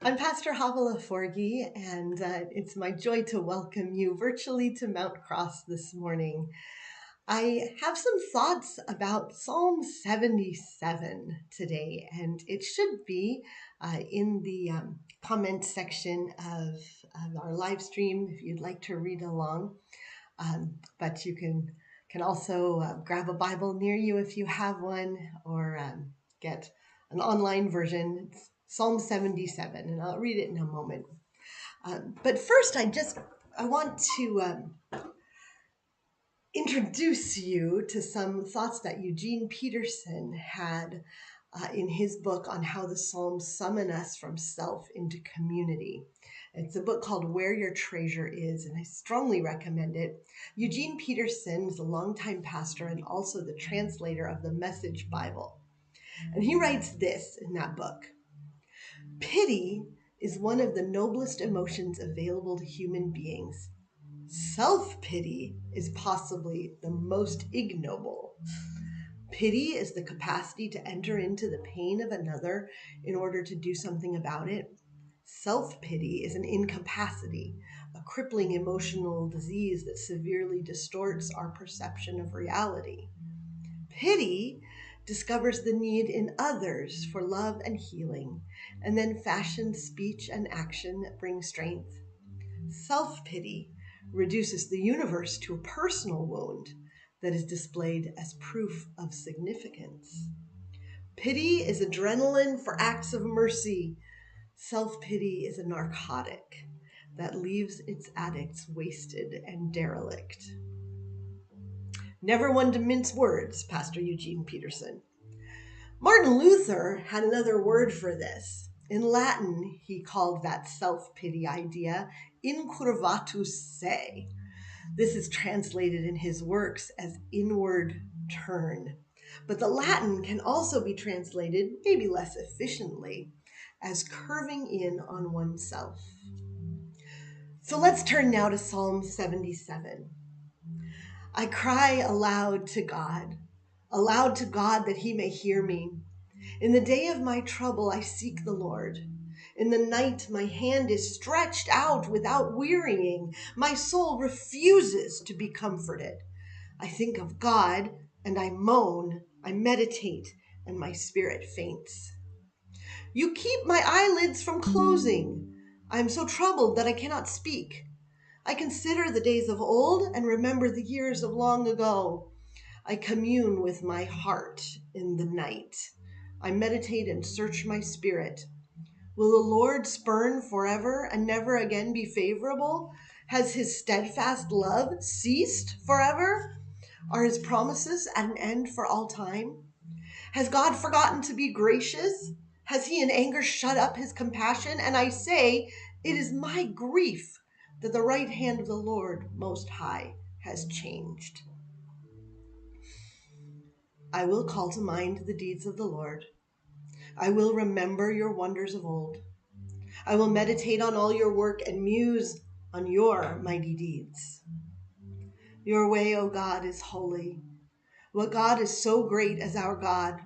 I'm Pastor Chavaleh, and it's my joy to welcome you virtually to Mount Cross this morning. I have some thoughts about Psalm 77 today, and it should be in the comment section of our live stream if you'd like to read along. But you can also grab a Bible near you if you have one, or get an online version. It's Psalm 77, and I'll read it in a moment. But first, I want to introduce you to some thoughts that Eugene Peterson had in his book on how the Psalms summon us from self into community. It's a book called Where Your Treasure Is, and I strongly recommend it. Eugene Peterson is a longtime pastor and also the translator of the Message Bible. And he writes this in that book: pity is one of the noblest emotions available to human beings. Self-pity is possibly the most ignoble. Pity is the capacity to enter into the pain of another in order to do something about it. Self-pity is an incapacity, a crippling emotional disease that severely distorts our perception of reality. Pity discovers the need in others for love and healing, and then fashions speech and action that bring strength. Self-pity reduces the universe to a personal wound that is displayed as proof of significance. Pity is adrenaline for acts of mercy. Self-pity is a narcotic that leaves its addicts wasted and derelict. Never one to mince words, Pastor Eugene Peterson. Martin Luther had another word for this. In Latin, he called that self-pity idea incurvatus se. This is translated in his works as inward turn. But the Latin can also be translated, maybe less efficiently, as curving in on oneself. So let's turn now to Psalm 77. I cry aloud to God that he may hear me. In the day of my trouble, I seek the Lord. In the night, my hand is stretched out without wearying. My soul refuses to be comforted. I think of God and I moan. I meditate and my spirit faints. You keep my eyelids from closing. I am so troubled that I cannot speak. I consider the days of old and remember the years of long ago. I commune with my heart in the night. I meditate and search my spirit. Will the Lord spurn forever and never again be favorable? Has his steadfast love ceased forever? Are his promises at an end for all time? Has God forgotten to be gracious? Has he in anger shut up his compassion? And I say, it is my grief that the right hand of the Lord Most High has changed. I will call to mind the deeds of the Lord. I will remember your wonders of old. I will meditate on all your work and muse on your mighty deeds. Your way, O God, is holy. What God is so great as our God?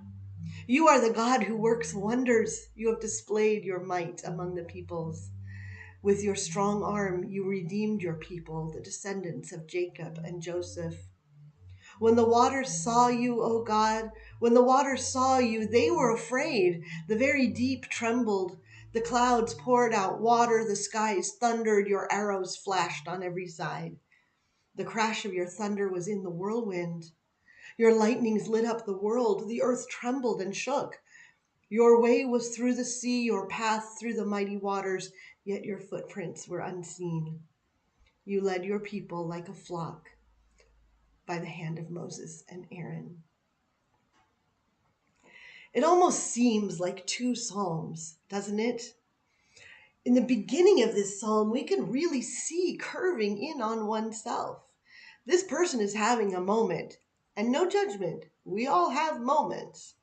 You are the God who works wonders. You have displayed your might among the peoples. With your strong arm, you redeemed your people, the descendants of Jacob and Joseph. When the waters saw you, O God, when the waters saw you, they were afraid. The very deep trembled. The clouds poured out water. The skies thundered. Your arrows flashed on every side. The crash of your thunder was in the whirlwind. Your lightnings lit up the world. The earth trembled and shook. Your way was through the sea, your path through the mighty waters, yet your footprints were unseen. You led your people like a flock by the hand of Moses and Aaron. It almost seems like two psalms, doesn't it? In the beginning of this psalm, we can really see curving in on oneself. This person is having a moment, and no judgment. We all have moments.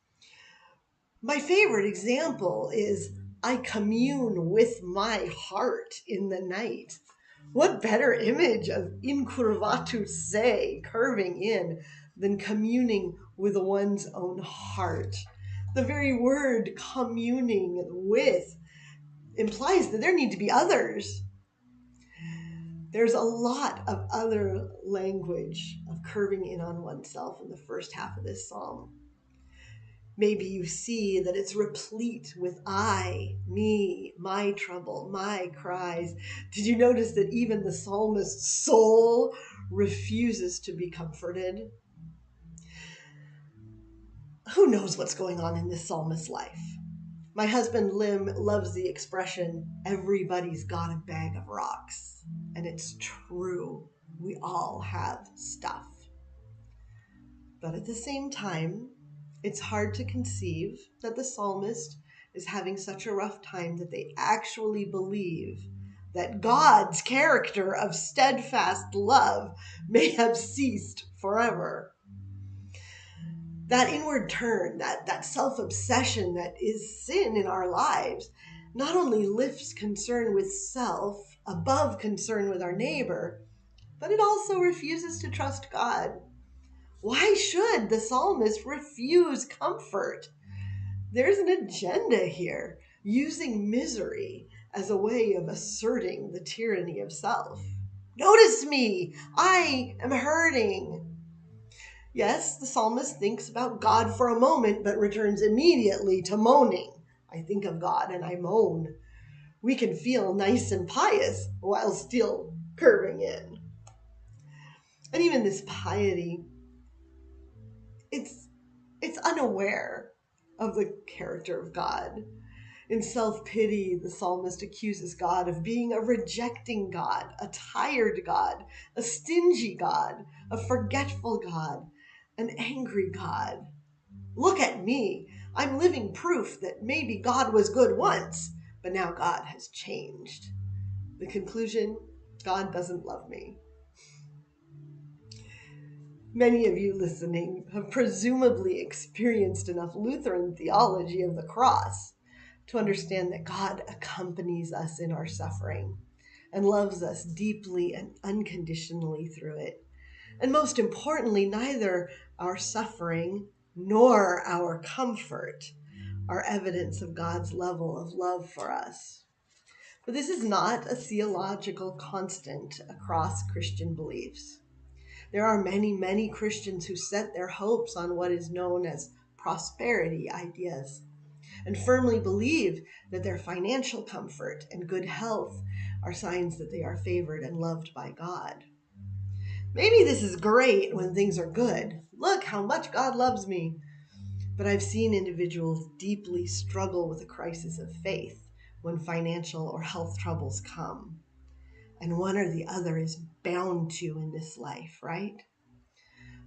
My favorite example is, I commune with my heart in the night. What better image of incurvatus se, curving in, than communing with one's own heart? The very word communing with implies that there need to be others. There's a lot of other language of curving in on oneself in the first half of this psalm. Maybe you see that it's replete with I, me, my trouble, my cries. Did you notice that even the psalmist's soul refuses to be comforted? Who knows what's going on in this psalmist's life? My husband Lim loves the expression, everybody's got a bag of rocks. And it's true. We all have stuff. But at the same time, it's hard to conceive that the psalmist is having such a rough time that they actually believe that God's character of steadfast love may have ceased forever. That inward turn, that self-obsession that is sin in our lives, not only lifts concern with self above concern with our neighbor, but it also refuses to trust God. Why should the psalmist refuse comfort? There's an agenda here, using misery as a way of asserting the tyranny of self. Notice me, I am hurting. Yes, the psalmist thinks about God for a moment, but returns immediately to moaning. I think of God and I moan. We can feel nice and pious while still curving in. And even this piety, it's unaware of the character of God. In self-pity, the psalmist accuses God of being a rejecting God, a tired God, a stingy God, a forgetful God, an angry God. Look at me. I'm living proof that maybe God was good once, but now God has changed. The conclusion, God doesn't love me. Many of you listening have presumably experienced enough Lutheran theology of the cross to understand that God accompanies us in our suffering and loves us deeply and unconditionally through it. And most importantly, neither our suffering nor our comfort are evidence of God's level of love for us. But this is not a theological constant across Christian beliefs. There are many, many Christians who set their hopes on what is known as prosperity ideas and firmly believe that their financial comfort and good health are signs that they are favored and loved by God. Maybe this is great when things are good. Look how much God loves me. But I've seen individuals deeply struggle with a crisis of faith when financial or health troubles come. And one or the other is bound to in this life, right?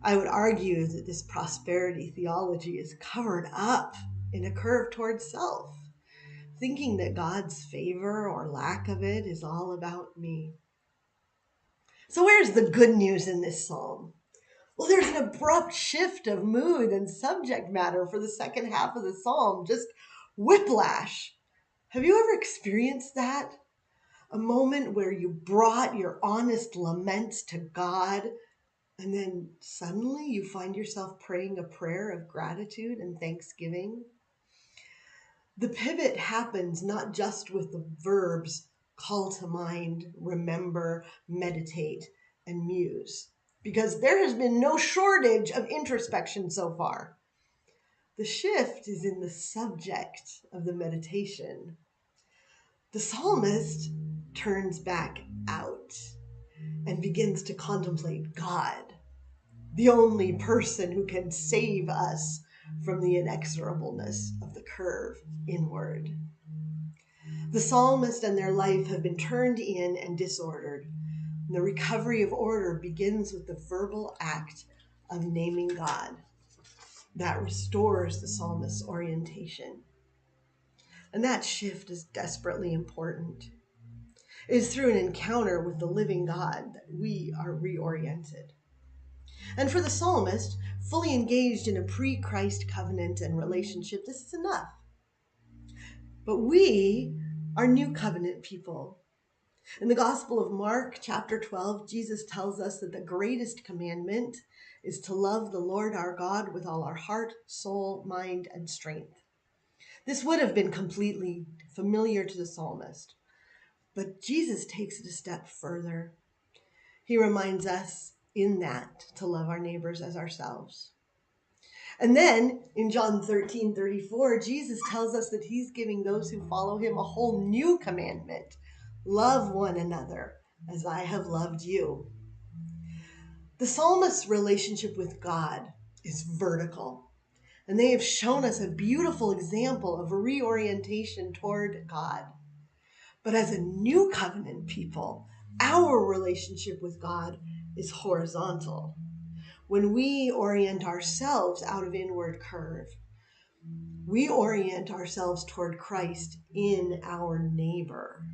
I would argue that this prosperity theology is covered up in a curve towards self, thinking that God's favor or lack of it is all about me. So where's the good news in this psalm? Well, there's an abrupt shift of mood and subject matter for the second half of the psalm, just whiplash. Have you ever experienced that? A moment where you brought your honest laments to God, and then suddenly you find yourself praying a prayer of gratitude and thanksgiving? The pivot happens not just with the verbs call to mind, remember, meditate, and muse, because there has been no shortage of introspection so far. The shift is in the subject of the meditation. The psalmist turns back out and begins to contemplate God, the only person who can save us from the inexorableness of the curve inward. The psalmist and their life have been turned in and disordered. And the recovery of order begins with the verbal act of naming God. That restores the psalmist's orientation. And that shift is desperately important. It is through an encounter with the living God that we are reoriented. And for the psalmist, fully engaged in a pre-Christ covenant and relationship, this is enough. But we are new covenant people. In the Gospel of Mark, chapter 12, Jesus tells us that the greatest commandment is to love the Lord our God with all our heart, soul, mind, and strength. This would have been completely familiar to the psalmist, but Jesus takes it a step further. He reminds us in that to love our neighbors as ourselves. And then in John 13:34, Jesus tells us that he's giving those who follow him a whole new commandment. Love one another as I have loved you. The psalmist's relationship with God is vertical, and they have shown us a beautiful example of a reorientation toward God. But as a new covenant people, our relationship with God is horizontal. When we orient ourselves out of inward curve, we orient ourselves toward Christ in our neighbor.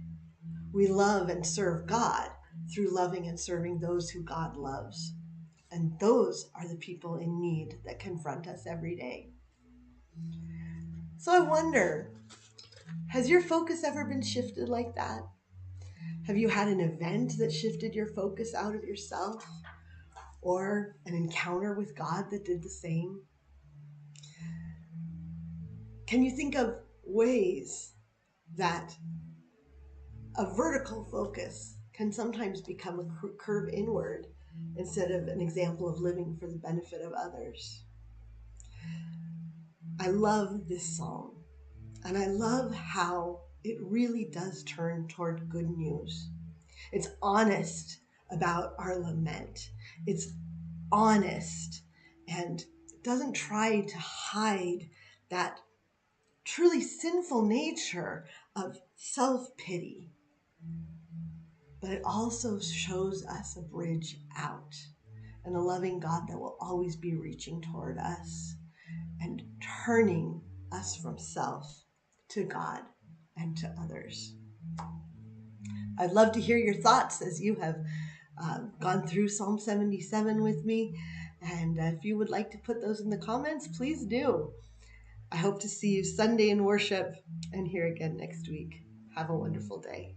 We love and serve God through loving and serving those who God loves. And those are the people in need that confront us every day. So I wonder, has your focus ever been shifted like that? Have you had an event that shifted your focus out of yourself? Or an encounter with God that did the same? Can you think of ways that a vertical focus can sometimes become a curve inward instead of an example of living for the benefit of others? I love this psalm, and I love how it really does turn toward good news. It's honest about our lament. It's honest and doesn't try to hide that truly sinful nature of self-pity. But it also shows us a bridge out and a loving God that will always be reaching toward us and turning us from self to God and to others. I'd love to hear your thoughts as you have gone through Psalm 77 with me. And if you would like to put those in the comments, please do. I hope to see you Sunday in worship and here again next week. Have a wonderful day.